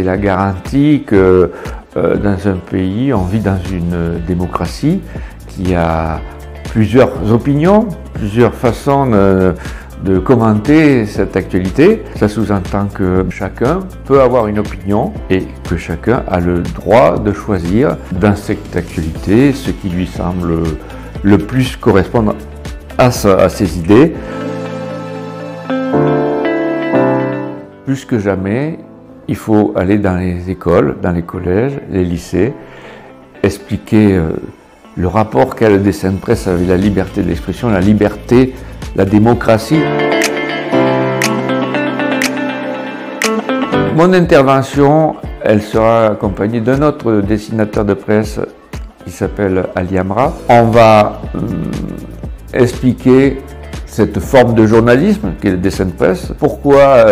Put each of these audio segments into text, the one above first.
la garantie que dans un pays, on vit dans une démocratie qui a plusieurs opinions, plusieurs façons de commenter cette actualité. Ça sous-entend que chacun peut avoir une opinion et que chacun a le droit de choisir dans cette actualité ce qui lui semble le plus correspondre à ses idées. Plus que jamais, il faut aller dans les écoles, dans les collèges, les lycées, expliquer le rapport qu'a le dessin de presse avec la liberté d'expression, la liberté, la démocratie. Mon intervention, elle sera accompagnée d'un autre dessinateur de presse qui s'appelle Ali Amra. On va expliquer cette forme de journalisme qu'est le dessin de presse, pourquoi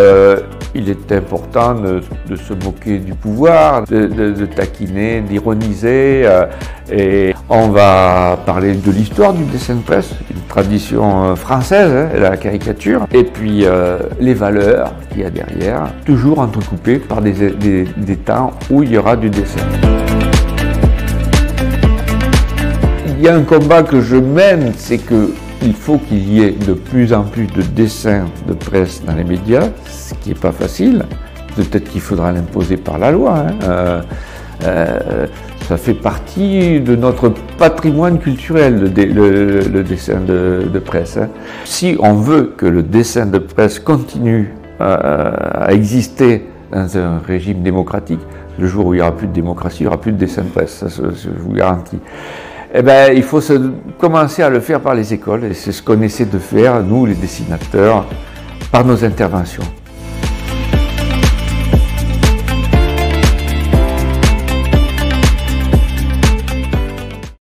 il est important de se moquer du pouvoir, de taquiner, d'ironiser, et on va parler de l'histoire du dessin de presse, une tradition française, la caricature, et puis les valeurs qu'il y a derrière, toujours entrecoupées par des temps où il y aura du dessin. Il y a un combat que je mène, c'est qu'il faut qu'il y ait de plus en plus de dessins de presse dans les médias, ce qui n'est pas facile. Peut-être qu'il faudra l'imposer par la loi. Ça fait partie de notre patrimoine culturel, le dessin de presse. Si on veut que le dessin de presse continue à exister dans un régime démocratique, le jour où il n'y aura plus de démocratie, il n'y aura plus de dessin de presse, ça je vous garantis. Eh bien, il faut commencer à le faire par les écoles, et c'est ce qu'on essaie de faire, nous les dessinateurs, par nos interventions.